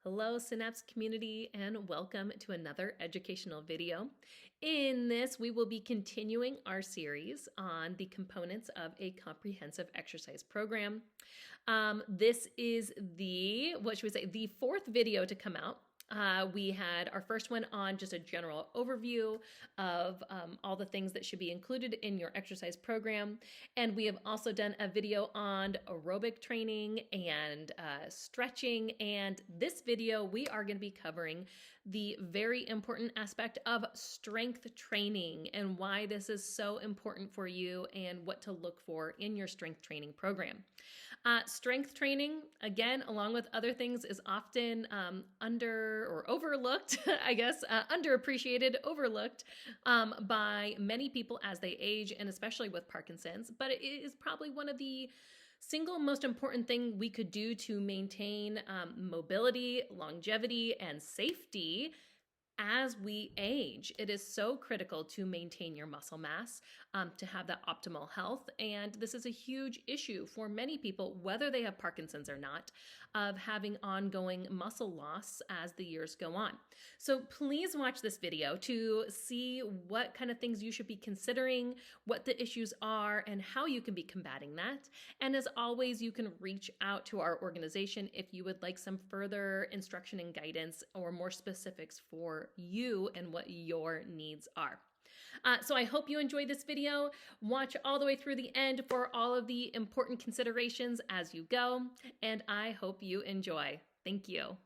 Hello, Synapse community, and welcome to another educational video. In this, we will be continuing our series on the components of a comprehensive exercise program. This is the fourth video to come out. We had our first one on just a general overview of all the things that should be included in your exercise program. And we have also done a video on aerobic training and stretching. And this video, we are going to be covering the very important aspect of strength training and why this is so important for you and what to look for in your strength training program. Strength training, again, along with other things, is often under or overlooked, I guess, underappreciated, overlooked by many people as they age, and especially with Parkinson's. But it is probably one of the single most important thing we could do to maintain mobility, longevity, and safety as we age. It is so critical to maintain your muscle mass, to have that optimal health. And this is a huge issue for many people, whether they have Parkinson's or not, of having ongoing muscle loss as the years go on. So please watch this video to see what kind of things you should be considering, what the issues are, and how you can be combating that. And as always, you can reach out to our organization if you would like some further instruction and guidance or more specifics for you and what your needs are. So I hope you enjoyed this video. Watch all the way through the end for all of the important considerations as you go, and I hope you enjoy. Thank you.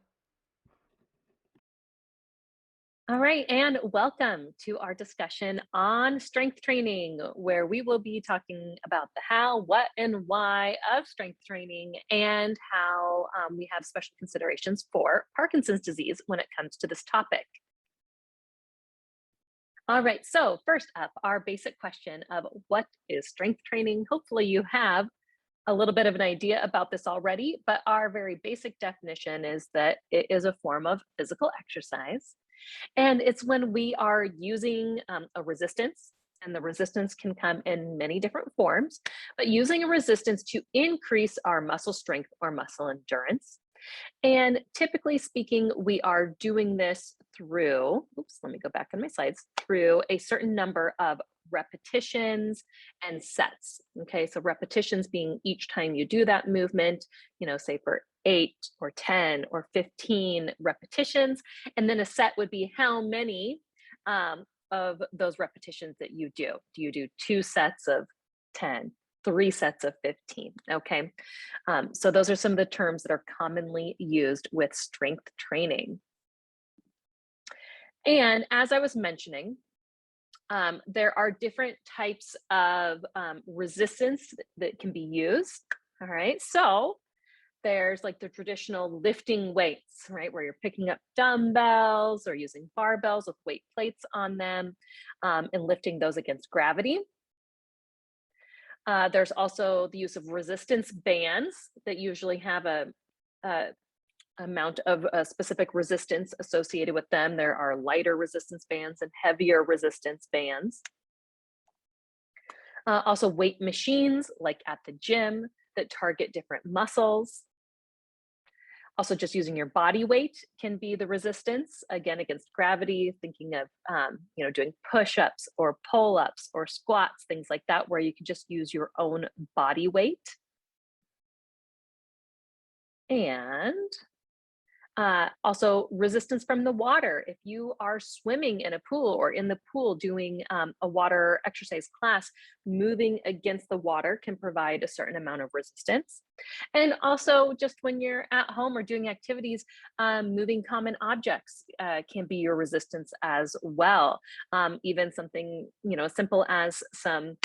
All right, and welcome to our discussion on strength training, where we will be talking about the how, what, and why of strength training and how we have special considerations for Parkinson's disease when it comes to this topic. All right, so first up, our basic question of what is strength training? Hopefully you have a little bit of an idea about this already, but our very basic definition is that it is a form of physical exercise. And it's when we are using a resistance, and the resistance can come in many different forms, but using a resistance to increase our muscle strength or muscle endurance. And typically speaking, we are doing this through, let me go back on my slides, through a certain number of repetitions and sets. Okay, so repetitions being each time you do that movement, say for 8 or 10 or 15 repetitions. And then a set would be how many of those repetitions that you do. Do you do 2 sets of 10? 3 sets of 15, okay? So those are some of the terms that are commonly used with strength training. And as I was mentioning, there are different types of resistance that can be used, all right? So there's like the traditional lifting weights, right? Where you're picking up dumbbells or using barbells with weight plates on them and lifting those against gravity. There's also the use of resistance bands that usually have a amount of specific resistance associated with them. There are lighter resistance bands and heavier resistance bands. Also weight machines like at the gym that target different muscles. Also just using your body weight can be the resistance, again, against gravity, thinking of, doing push-ups or pull-ups or squats, things like that, where you can just use your own body weight. And also resistance from the water. If you are swimming in a pool or in the pool doing a water exercise class, moving against the water can provide a certain amount of resistance. And also just when you're at home or doing activities, moving common objects can be your resistance as well. Even something, as simple as some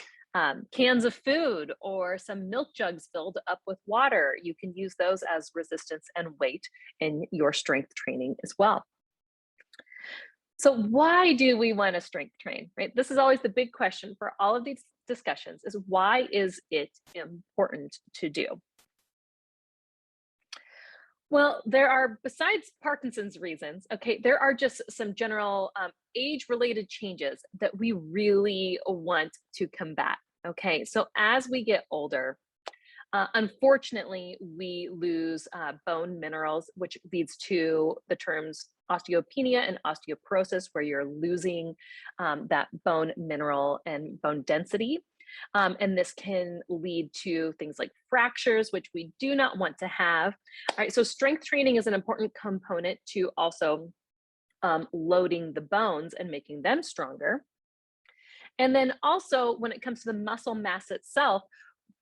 cans of food or some milk jugs filled up with water. You can use those as resistance and weight in your strength training as well. So why do we want to strength train, right? This is always the big question for all of these discussions, is why is it important to do? Well, there are, besides Parkinson's reasons, okay, there are just some general age-related changes that we really want to combat, okay? So as we get older, Unfortunately, we lose bone minerals, which leads to the terms osteopenia and osteoporosis, where you're losing that bone mineral and bone density. And this can lead to things like fractures, which we do not want to have. All right, so strength training is an important component to also loading the bones and making them stronger. And then also, when it comes to the muscle mass itself,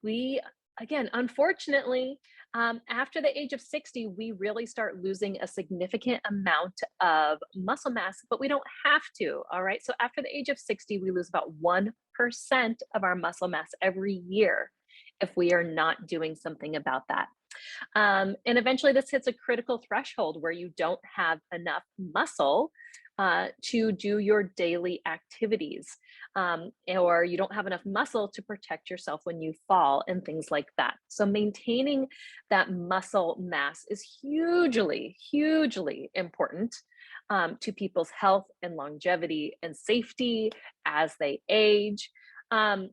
we, again, unfortunately, after the age of 60, we really start losing a significant amount of muscle mass, but we don't have to. All right. So after the age of 60, we lose about 1% of our muscle mass every year if we are not doing something about that. And eventually, this hits a critical threshold where you don't have enough muscle to do your daily activities, or you don't have enough muscle to protect yourself when you fall and things like that. So, maintaining that muscle mass is hugely, hugely important to people's health and longevity and safety as they age. And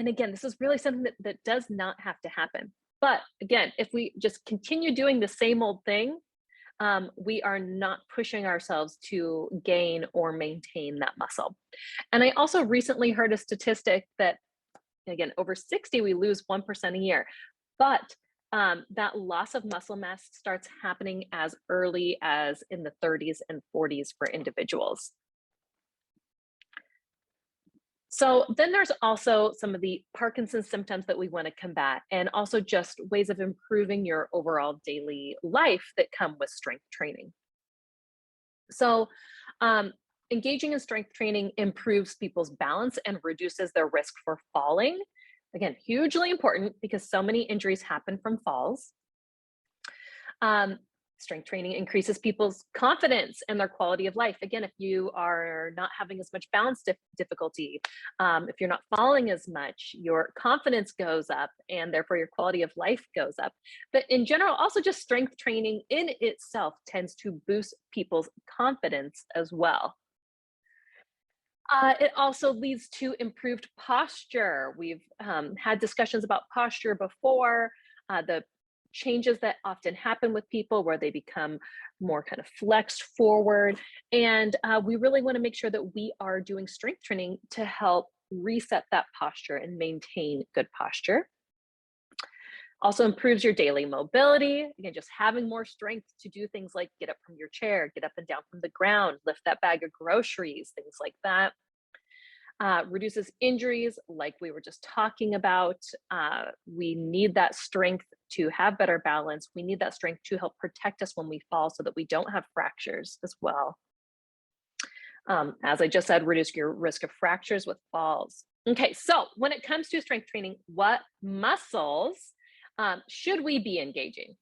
again, this is really something that does not have to happen. But again, if we just continue doing the same old thing, we are not pushing ourselves to gain or maintain that muscle. And I also recently heard a statistic that, again, over 60, we lose 1% a year. But that loss of muscle mass starts happening as early as in the 30s and 40s for individuals. So then there's also some of the Parkinson's symptoms that we want to combat, and also just ways of improving your overall daily life that come with strength training. So, um, engaging in strength training improves people's balance and reduces their risk for falling. Again, hugely important because so many injuries happen from falls. Um, Strength training increases people's confidence and their quality of life. Again, if you are not having as much balance difficulty, if you're not falling as much, your confidence goes up and therefore your quality of life goes up. But in general, also just strength training in itself tends to boost people's confidence as well. It also leads to improved posture. We've had discussions about posture before. The changes that often happen with people where they become more kind of flexed forward. And we really want to make sure that we are doing strength training to help reset that posture and maintain good posture. Also improves your daily mobility. Again, just having more strength to do things like get up from your chair, get up and down from the ground, lift that bag of groceries, things like that. Reduces injuries, like we were just talking about. We need that strength to have better balance. We need that strength to help protect us when we fall so that we don't have fractures as well. As I just said, reduce your risk of fractures with falls. Okay, so when it comes to strength training, what muscles should we be engaging?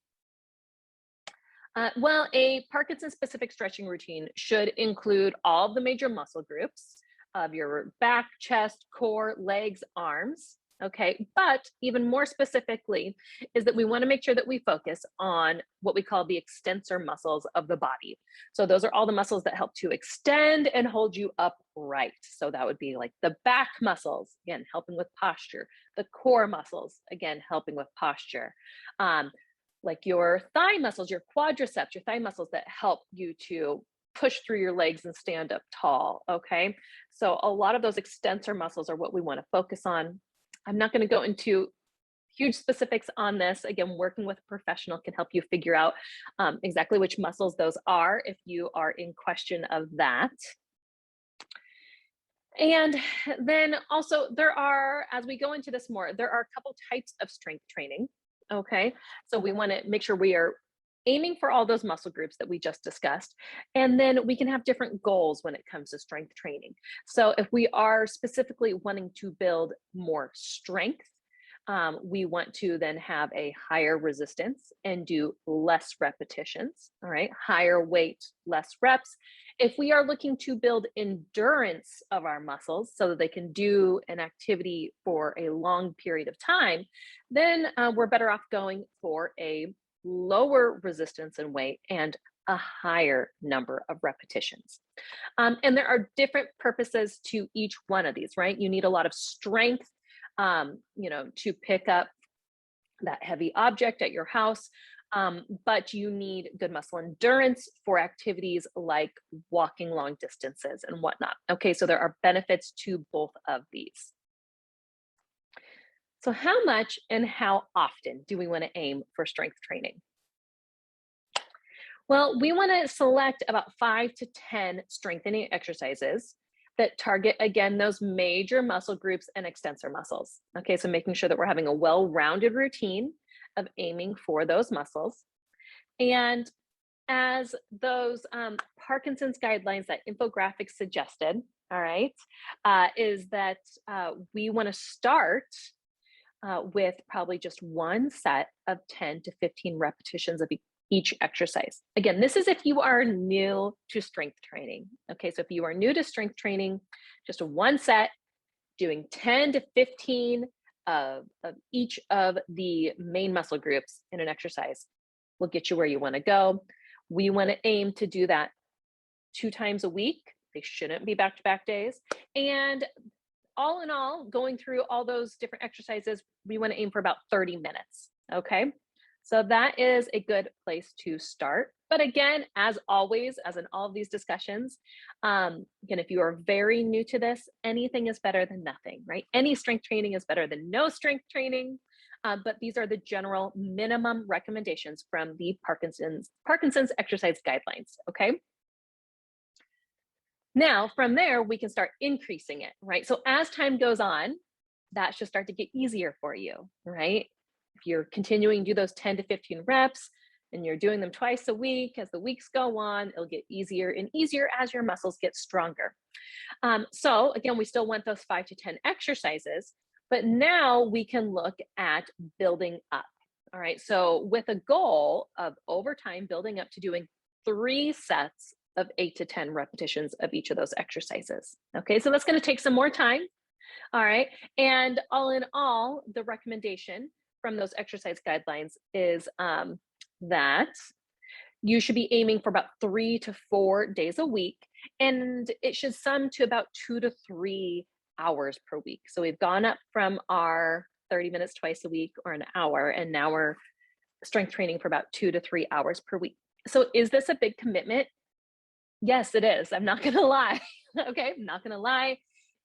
Well, a Parkinson specific stretching routine should include all of the major muscle groups of your back, chest, core, legs, arms. Okay, but even more specifically is that we want to make sure that we focus on what we call the extensor muscles of the body. So those are all the muscles that help to extend and hold you upright. So that would be like the back muscles, again, helping with posture, the core muscles, again, helping with posture. Like your thigh muscles, your quadriceps, your thigh muscles that help you to push through your legs and stand up tall. Okay. So a lot of those extensor muscles are what we want to focus on. I'm not going to go into huge specifics on this. Again, working with a professional can help you figure out exactly which muscles those are if you are in question of that. And then also there are, as we go into this more, there are a couple types of strength training. Okay. So we want to make sure we are aiming for all those muscle groups that we just discussed. And then we can have different goals when it comes to strength training. So if we are specifically wanting to build more strength, we want to then have a higher resistance and do less repetitions. All right, higher weight, less reps. If we are looking to build endurance of our muscles so that they can do an activity for a long period of time, then we're better off going for a lower resistance and weight and a higher number of repetitions. And there are different purposes to each one of these, right? You need a lot of strength, to pick up that heavy object at your house, but you need good muscle endurance for activities like walking long distances and whatnot. Okay, so there are benefits to both of these. So how much and how often do we want to aim for strength training? Well, we want to select about 5 to 10 strengthening exercises that target, again, those major muscle groups and extensor muscles. Okay, so making sure that we're having a well-rounded routine of aiming for those muscles. And as those Parkinson's guidelines, that infographic suggested, all right, is that we want to start with probably just one set of 10 to 15 repetitions of each exercise. Again, this is if you are new to strength training. Okay, so if you are new to strength training, just a one set, doing 10 to 15 of each of the main muscle groups in an exercise will get you where you want to go. We want to aim to do that 2 times a week. They shouldn't be back-to-back days. And all in all, going through all those different exercises, we want to aim for about 30 minutes. Okay. So that is a good place to start. But again, as always, as in all of these discussions, again, if you are very new to this, anything is better than nothing, right? Any strength training is better than no strength training. But these are the general minimum recommendations from the Parkinson's exercise guidelines. Okay. Now, from there, we can start increasing it, right? So as time goes on, that should start to get easier for you, right? If you're continuing to do those 10 to 15 reps and you're doing them twice a week, as the weeks go on, it'll get easier and easier as your muscles get stronger. So again, we still want those 5 to 10 exercises, but now we can look at building up. All right, so with a goal of over time building up to doing 3 sets of 8 to 10 repetitions of each of those exercises. Okay, so that's going to take some more time. All right, and all in all, the recommendation from those exercise guidelines is that you should be aiming for about 3 to 4 days a week, and it should sum to about 2 to 3 hours per week. So we've gone up from our 30 minutes twice a week or an hour, and now we're strength training for about 2 to 3 hours per week. So is this a big commitment? Yes, it is. I'm not going to lie. Okay, I'm not going to lie.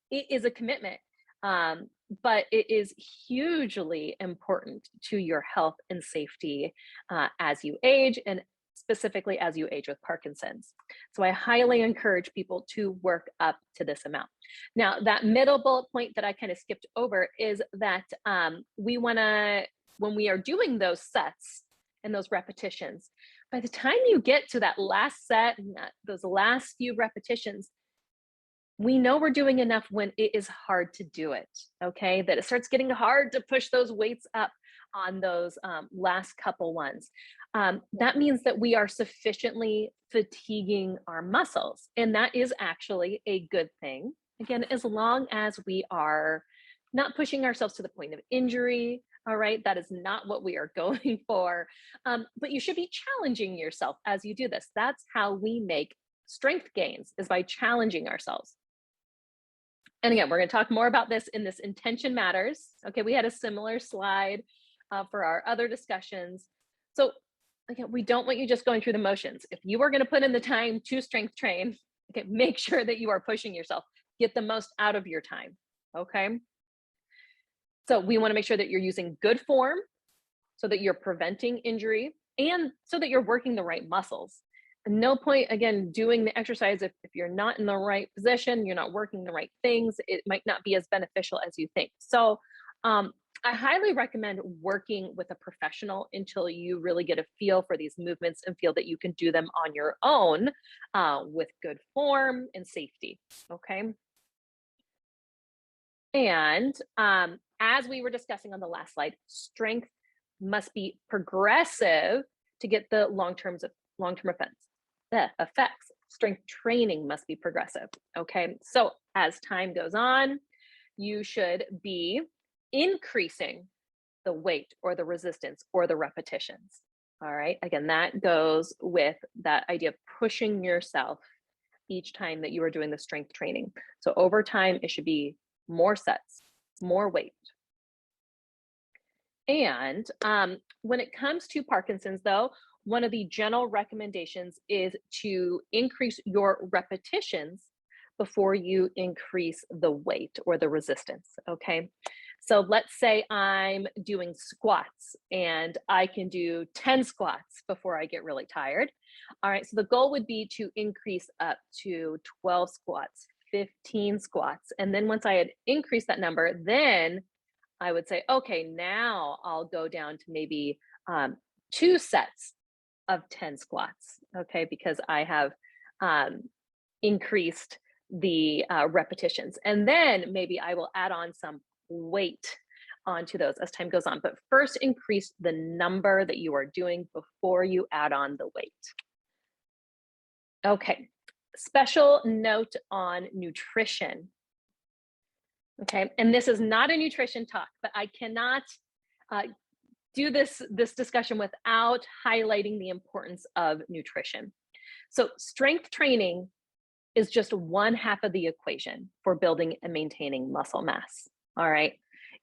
It is a commitment, but it is hugely important to your health and safety as you age, and specifically as you age with Parkinson's. So I highly encourage people to work up to this amount. Now, that middle bullet point that I kind of skipped over is that we want to, when we are doing those sets and those repetitions, by the time you get to that last set and those last few repetitions, we know we're doing enough when it is hard to do it, okay? That it starts getting hard to push those weights up on those last couple ones. That means that we are sufficiently fatiguing our muscles, and that is actually a good thing. Again, as long as we are not pushing ourselves to the point of injury, all right? That is not what we are going for. But you should be challenging yourself as you do this. That's how we make strength gains, is by challenging ourselves. And again, we're going to talk more about this in this Intention Matters. Okay, we had a similar slide for our other discussions. So again, we don't want you just going through the motions. If you are going to put in the time to strength train, okay, make sure that you are pushing yourself. Get the most out of your time, okay? So we want to make sure that you're using good form so that you're preventing injury and so that you're working the right muscles. No point, again, doing the exercise if you're not in the right position, you're not working the right things, it might not be as beneficial as you think. So I highly recommend working with a professional until you really get a feel for these movements and feel that you can do them on your own with good form and safety, okay? And as we were discussing on the last slide, strength must be progressive to get the long-term effects. Strength training must be progressive. Okay, so as time goes on, you should be increasing the weight or the resistance or the repetitions. All right, again, that goes with that idea of pushing yourself each time that you are doing the strength training. So over time, it should be more sets, more weight. And when it comes to Parkinson's, though, one of the general recommendations is to increase your repetitions before you increase the weight or the resistance. Okay. So let's say I'm doing squats and I can do 10 squats before I get really tired. All right. So the goal would be to increase up to 12 squats, 15 squats. And then once I had increased that number, then I would say, okay, now I'll go down to maybe 2 sets of 10 squats, okay, because I have um, increased the repetitions. And then maybe I will add on some weight onto those as time goes on. But first, increase the number that you are doing before you add on the weight. Okay, special note on nutrition. Okay, and this is not a nutrition talk, but I cannot uh, do this discussion without highlighting the importance of nutrition. So strength training is just one half of the equation for building and maintaining muscle mass. All right.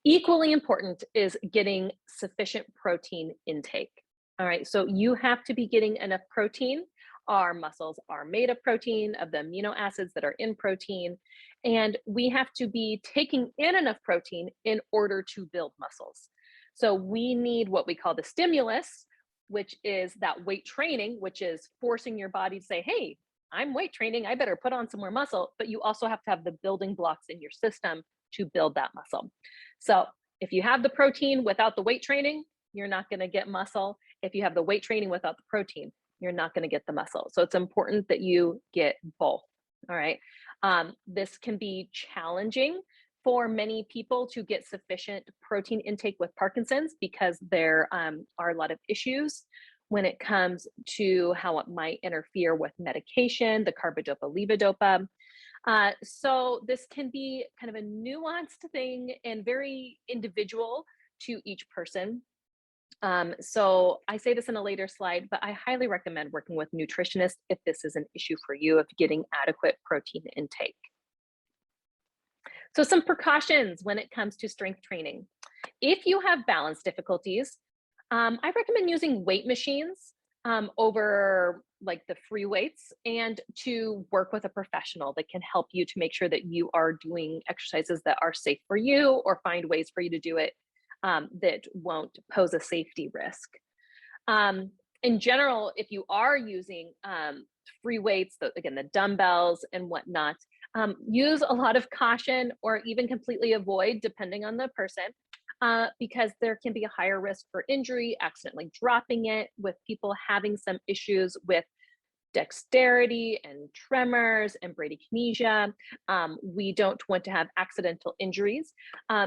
Equally important is getting sufficient protein intake. All right. So you have to be getting enough protein. Our muscles are made of protein, of the amino acids that are in protein. And we have to be taking in enough protein in order to build muscles. So we need what we call the stimulus, which is that weight training, which is forcing your body to say, hey, I'm weight training, I better put on some more muscle. But you also have to have the building blocks in your system to build that muscle. So if you have the protein without the weight training, you're not going to get muscle. If you have the weight training without the protein, you're not going to get the muscle. So it's important that you get both. All right. This can be challenging for many people to get sufficient protein intake with Parkinson's because there are a lot of issues when it comes to how it might interfere with medication, the carbidopa levodopa. So this can be kind of a nuanced thing and very individual to each person. So I say this in a later slide, but I highly recommend working with nutritionists if this is an issue for you of getting adequate protein intake. So some precautions when it comes to strength training. If you have balance difficulties, I recommend using weight machines over like the free weights and to work with a professional that can help you to make sure that you are doing exercises that are safe for you or find ways for you to do it that won't pose a safety risk. In general, if you are using free weights, again, the dumbbells and whatnot, use a lot of caution or even completely avoid, depending on the person, because there can be a higher risk for injury, accidentally dropping it, with people having some issues with dexterity and tremors and bradykinesia. We don't want to have accidental injuries.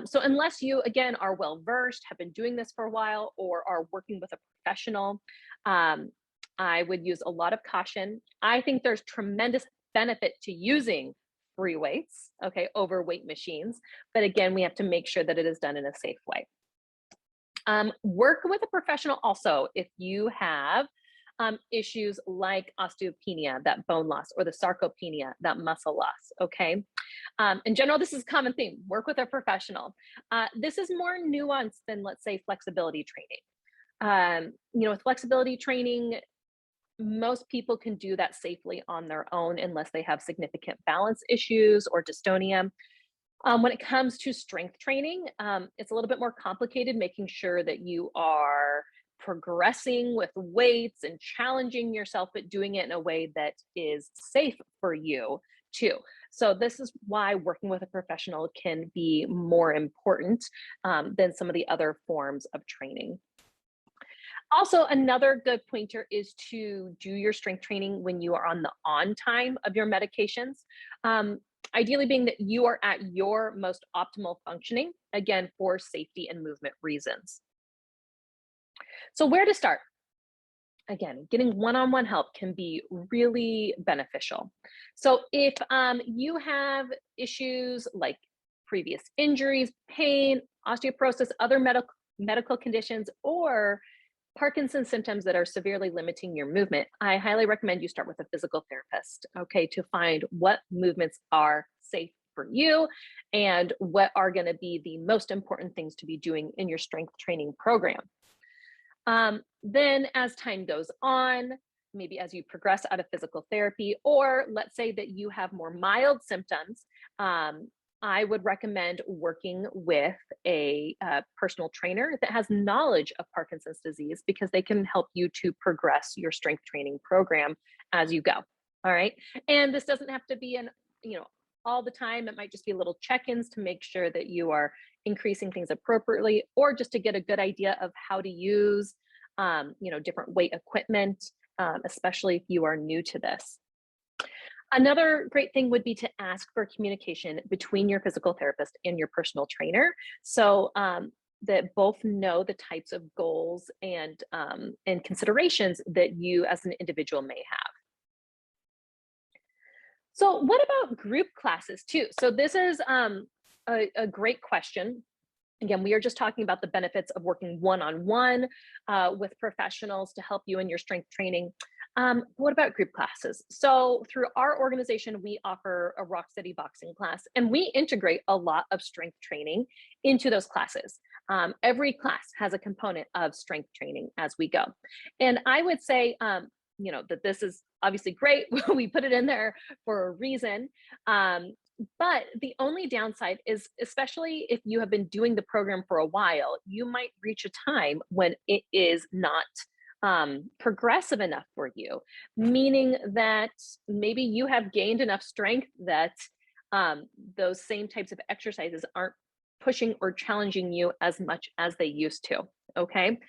So unless you, again, are well versed, have been doing this for a while, or are working with a professional, I would use a lot of caution. I think there's tremendous benefit to using free weights, okay, over weight machines. But again, we have to make sure that it is done in a safe way. Work with a professional also if you have issues like osteopenia, that bone loss, or the sarcopenia, that muscle loss, okay? In general, this is a common theme. Work with a professional. This is more nuanced than, let's say, flexibility training. With flexibility training, most people can do that safely on their own unless they have significant balance issues or dystonia. When it comes to strength training, it's a little bit more complicated, making sure that you are progressing with weights and challenging yourself, but doing it in a way that is safe for you too. So this is why working with a professional can be more important than some of the other forms of training. Also, another good pointer is to do your strength training when you are on the on time of your medications. Ideally being that you are at your most optimal functioning, again, for safety and movement reasons. So where to start? Again, getting one-on-one help can be really beneficial. So if you have issues like previous injuries, pain, osteoporosis, other medical conditions, or Parkinson's symptoms that are severely limiting your movement, I highly recommend you start with a physical therapist, okay, to find what movements are safe for you and what are going to be the most important things to be doing in your strength training program. Then as time goes on, maybe as you progress out of physical therapy, or let's say that you have more mild symptoms, I would recommend working with a personal trainer that has knowledge of Parkinson's disease, because they can help you to progress your strength training program as you go. All right. And this doesn't have to be all the time. It might just be little check-ins to make sure that you are increasing things appropriately, or just to get a good idea of how to use, different weight equipment, especially if you are new to this. Another great thing would be to ask for communication between your physical therapist and your personal trainer, so that both know the types of goals and considerations that you as an individual may have. So what about group classes too? So this is a great question. Again, we are just talking about the benefits of working one-on-one with professionals to help you in your strength training. What about group classes? So through our organization, we offer a Rock Steady boxing class, and we integrate a lot of strength training into those classes. Every class has a component of strength training as we go. And I would say, that this is obviously great. We put it in there for a reason. But the only downside is, especially if you have been doing the program for a while, you might reach a time when it is not progressive enough for you, meaning that maybe you have gained enough strength that those same types of exercises aren't pushing or challenging you as much as they used to. Okay.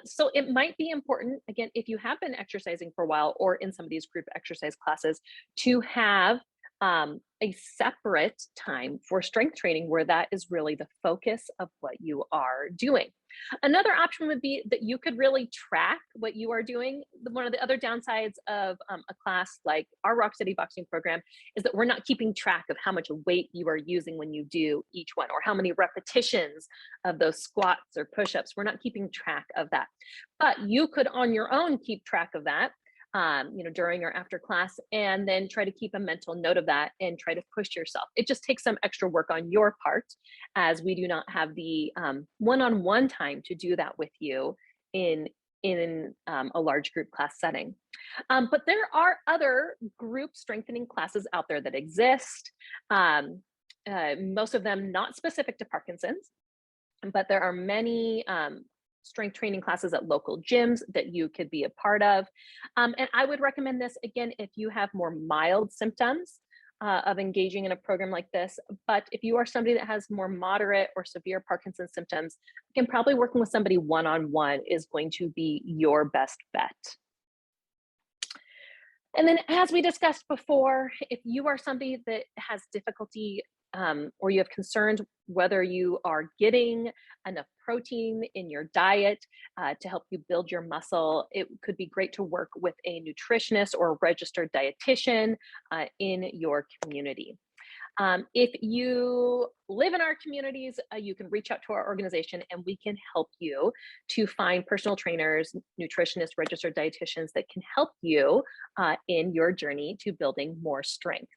So it might be important, again, if you have been exercising for a while or in some of these group exercise classes, to have a separate time for strength training where that is really the focus of what you are doing. Another option would be that you could really track what you are doing. One of the other downsides of a class like our Rock Steady boxing program is that we're not keeping track of how much weight you are using when you do each one, or how many repetitions of those squats or push-ups. We're not keeping track of that. But you could on your own keep track of that during or after class, and then try to keep a mental note of that and try to push yourself. It just takes some extra work on your part, as we do not have the one-on-one time to do that with you in a large group class setting. But there are other group strengthening classes out there that exist. Most of them not specific to Parkinson's, but there are many strength training classes at local gyms that you could be a part of. And I would recommend this, again, if you have more mild symptoms of engaging in a program like this. But if you are somebody that has more moderate or severe Parkinson's symptoms, again, probably working with somebody one-on-one is going to be your best bet. And then, as we discussed before, if you are somebody that has difficulty or you have concerns whether you are getting enough protein in your diet to help you build your muscle, it could be great to work with a nutritionist or a registered dietitian in your community. If you live in our communities, you can reach out to our organization and we can help you to find personal trainers, nutritionists, registered dietitians that can help you in your journey to building more strength.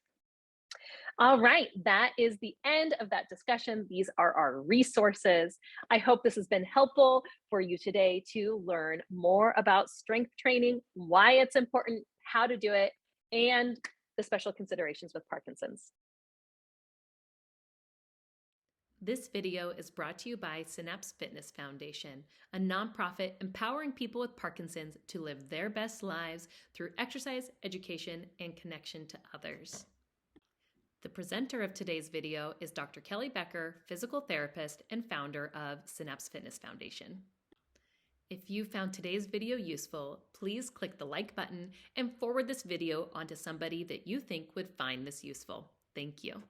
All right, that is the end of that discussion. These are our resources. I hope this has been helpful for you today to learn more about strength training, why it's important, how to do it, and the special considerations with Parkinson's. This video is brought to you by Synapse Fitness Foundation, a nonprofit empowering people with Parkinson's to live their best lives through exercise, education, and connection to others. The presenter of today's video is Dr. Kelly Becker, physical therapist and founder of Synapse Fitness Foundation. If you found today's video useful, please click the like button and forward this video onto somebody that you think would find this useful. Thank you.